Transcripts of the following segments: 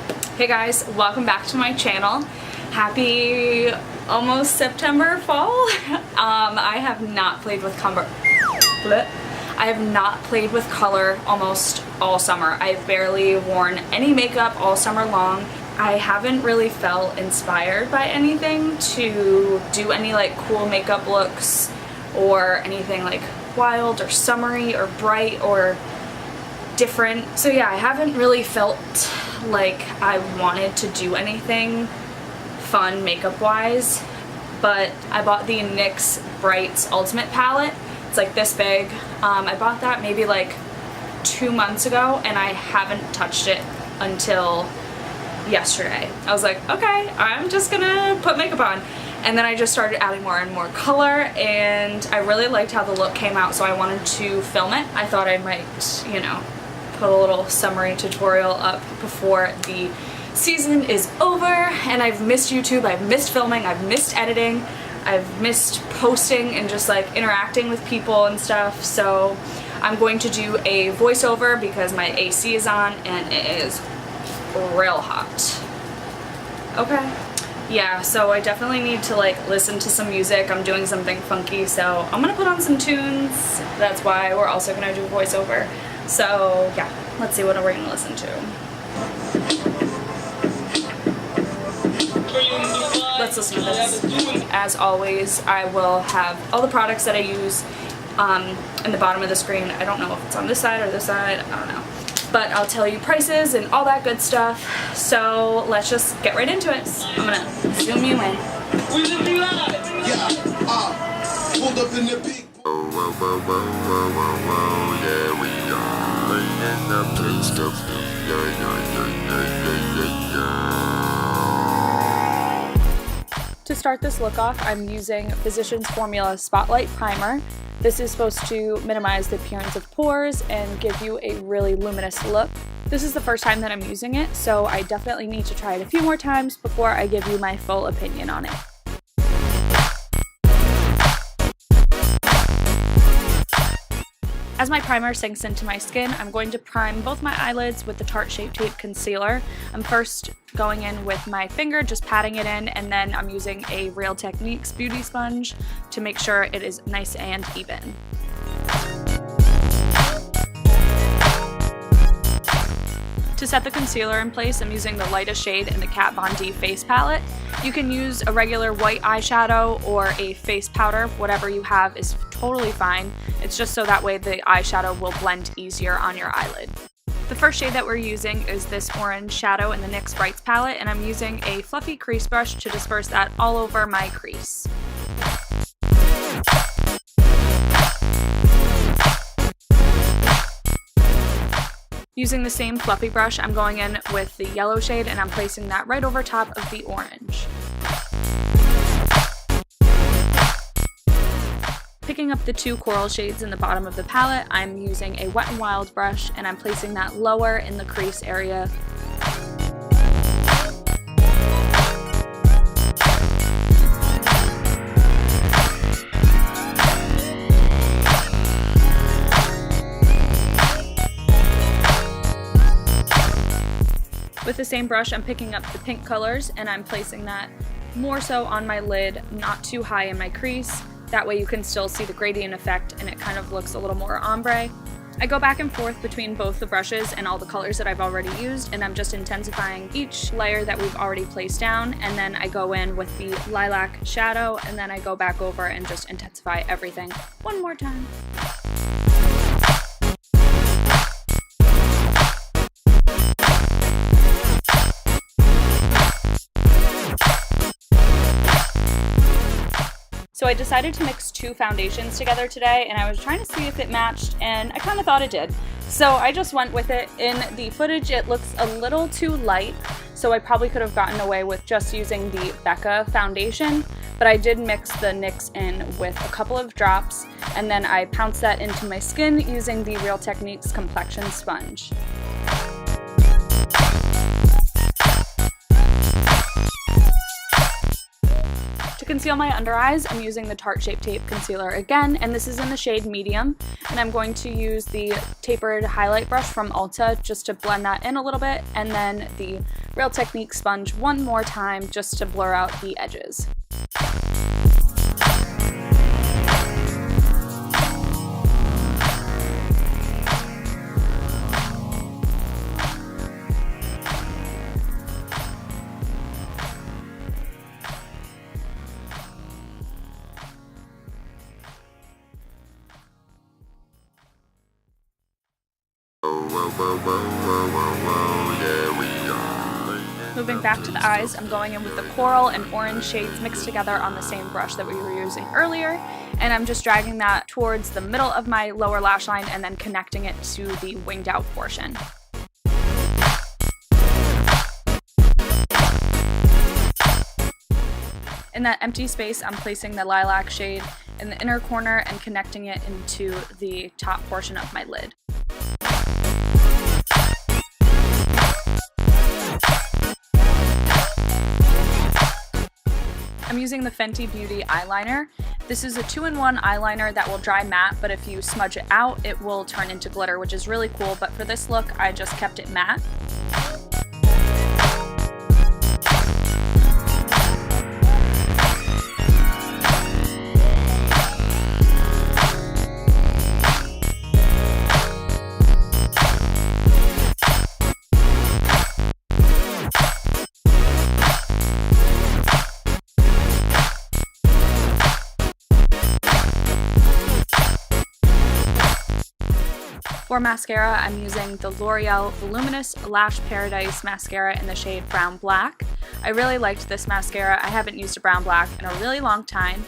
Hey guys, welcome back to my channel. Happy almost September fall. I have not played with color almost all summer. I've barely worn any makeup all summer long. I haven't really felt inspired by anything to do any like cool makeup looks or anything like wild or summery or bright or different. So yeah, I haven't really felt like I wanted to do anything fun makeup wise, but I bought the NYX Brights Ultimate palette. It's like this big. I bought that maybe like 2 months ago and I haven't touched it until yesterday. I was like, okay, I'm just gonna put makeup on. And then I just started adding more and more color, and I really liked how the look came out, so I wanted to film it. I thought I might, you know, put a little summary tutorial up before the season is over. And I've missed YouTube, I've missed filming, I've missed editing, I've missed posting and just like interacting with people and stuff. So I'm going to do a voiceover because my AC is on and it is real hot. Okay. Yeah, so I definitely need to like listen to some music. I'm doing something funky, so I'm gonna put on some tunes. That's why we're also gonna do a voiceover. So yeah, let's see what we're gonna listen to. Let's listen to this. As always, I will have all the products that I use in the bottom of the screen. I don't know if it's on this side or this side, I don't know. But I'll tell you prices and all that good stuff. So let's just get right into it. I'm gonna zoom you in. Pulled up in the big. Yeah, we are in the place of To start this look off, I'm using Physicians Formula Spotlight Primer. This is supposed to minimize the appearance of pores and give you a really luminous look. This is the first time that I'm using it, so I definitely need to try it a few more times before I give you my full opinion on it. As my primer sinks into my skin, I'm going to prime both my eyelids with the Tarte Shape Tape Concealer. I'm first going in with my finger, just patting it in, and then I'm using a Real Techniques beauty sponge to make sure it is nice and even. To set the concealer in place, I'm using the lightest shade in the Kat Von D face palette. You can use a regular white eyeshadow or a face powder. Whatever you have is totally fine. It's just so that way the eyeshadow will blend easier on your eyelid. The first shade that we're using is this orange shadow in the NYX Brights palette, and I'm using a fluffy crease brush to disperse that all over my crease. Using the same fluffy brush, I'm going in with the yellow shade and I'm placing that right over top of the orange. Picking up the two coral shades in the bottom of the palette, I'm using a Wet n Wild brush and I'm placing that lower in the crease area. With the same brush, I'm picking up the pink colors and I'm placing that more so on my lid, not too high in my crease. That way you can still see the gradient effect and it kind of looks a little more ombre. I go back and forth between both the brushes and all the colors that I've already used, and I'm just intensifying each layer that we've already placed down, and then I go in with the lilac shadow and then I go back over and just intensify everything one more time. So I decided to mix two foundations together today, and I was trying to see if it matched, and I kind of thought it did. So I just went with it. In the footage, it looks a little too light, so I probably could have gotten away with just using the Becca foundation, but I did mix the NYX in with a couple of drops, and then I pounced that into my skin using the Real Techniques complexion sponge. conceal my under eyes, I'm using the Tarte Shape Tape Concealer again, and this is in the shade Medium, and I'm going to use the tapered highlight brush from Ulta just to blend that in a little bit, and then the Real Technique sponge one more time just to blur out the edges. Moving back to the eyes, I'm going in with the coral and orange shades mixed together on the same brush that we were using earlier, and I'm just dragging that towards the middle of my lower lash line and then connecting it to the winged out portion. In that empty space, I'm placing the lilac shade in the inner corner and connecting it into the top portion of my lid. I'm using the Fenty Beauty eyeliner. This is a 2-in-1 eyeliner that will dry matte, but if you smudge it out, it will turn into glitter, which is really cool, but for this look, I just kept it matte. For mascara, I'm using the L'Oreal Voluminous Lash Paradise mascara in the shade Brown Black. I really liked this mascara. I haven't used a brown black in a really long time.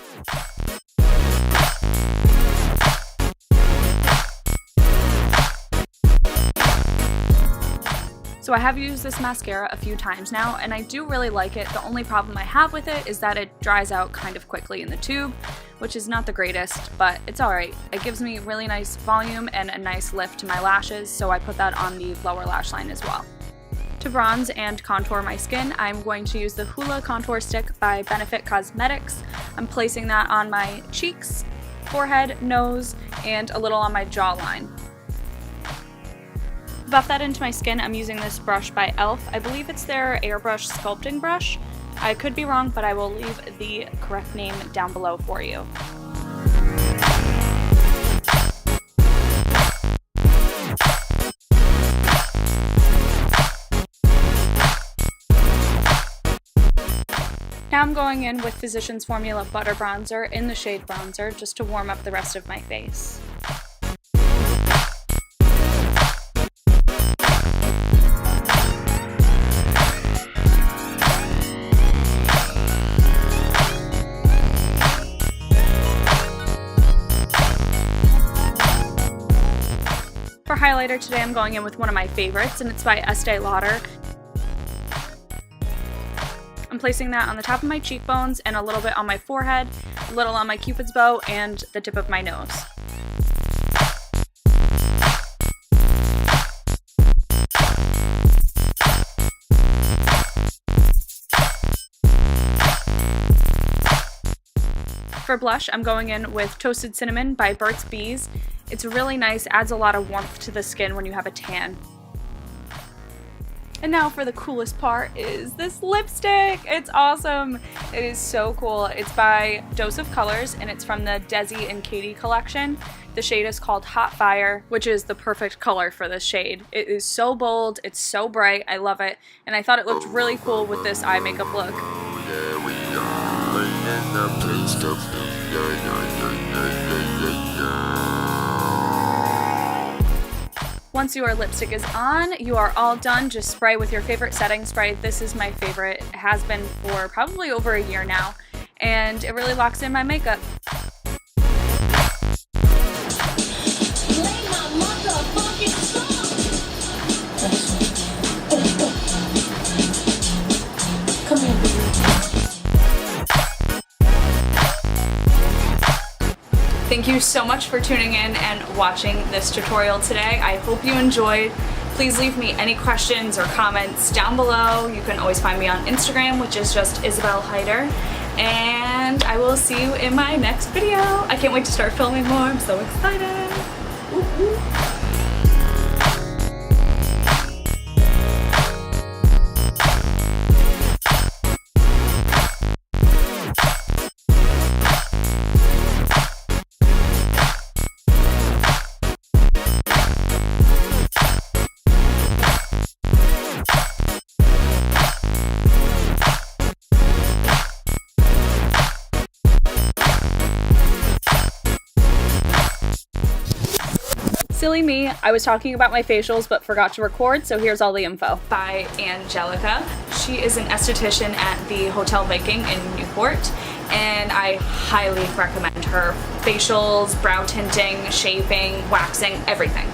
So I have used this mascara a few times now, and I do really like it. The only problem I have with it is that it dries out kind of quickly in the tube, which is not the greatest, but it's alright. It gives me really nice volume and a nice lift to my lashes, so I put that on the lower lash line as well. To bronze and contour my skin, I'm going to use the Hoola Contour Stick by Benefit Cosmetics. I'm placing that on my cheeks, forehead, nose, and a little on my jawline. To buff that into my skin, I'm using this brush by e.l.f. I believe it's their airbrush sculpting brush. I could be wrong, but I will leave the correct name down below for you. Now I'm going in with Physicians Formula Butter Bronzer in the shade Bronzer just to warm up the rest of my face. For highlighter today, I'm going in with one of my favorites, and it's by Estee Lauder. I'm placing that on the top of my cheekbones and a little bit on my forehead, a little on my Cupid's bow, and the tip of my nose. For blush, I'm going in with Toasted Cinnamon by Burt's Bees. It's really nice, adds a lot of warmth to the skin when you have a tan. And now for the coolest part is this lipstick. It's awesome. It is so cool. It's by Dose of Colors, and it's from the Desi and Katie collection. The shade is called Hot Fire, which is the perfect color for this shade. It is so bold, it's so bright, I love it, and I thought it looked really cool with this eye makeup look. Once your lipstick is on, you are all done. Just spray with your favorite setting spray. This is my favorite. It has been for probably over a year now, and it really locks in my makeup. Thank you so much for tuning in and watching this tutorial today. I hope you enjoyed. Please leave me any questions or comments down below. You can always find me on Instagram, which is just Isabel Heider. and I will see you in my next video. I can't wait to start filming more. I'm so excited. Ooh, ooh. Silly me, I was talking about my facials but forgot to record, so here's all the info. By Angelica. She is an esthetician at the Hotel Viking in Newport, and I highly recommend her. Facials, brow tinting, shaping, waxing, everything.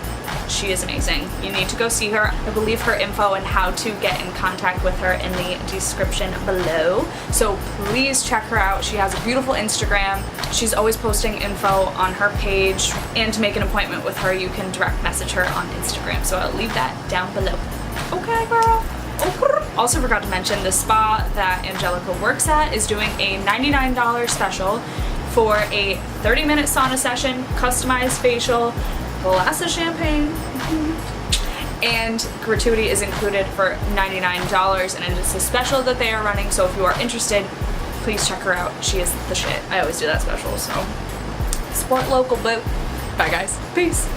She is amazing. You need to go see her. I will leave her info and how to get in contact with her in the description below. So please check her out. She has a beautiful Instagram. She's always posting info on her page. And to make an appointment with her, you can direct message her on Instagram. So I'll leave that down below. Okay, girl. Also forgot to mention the spa that Angelica works at is doing a $99 special for a 30-minute sauna session, customized facial, glass of champagne, and gratuity is included for $99, and it is a special that they are running, so if you are interested, please check her out. She is the shit. I always do that special, so support local, boo. Bye guys. Peace.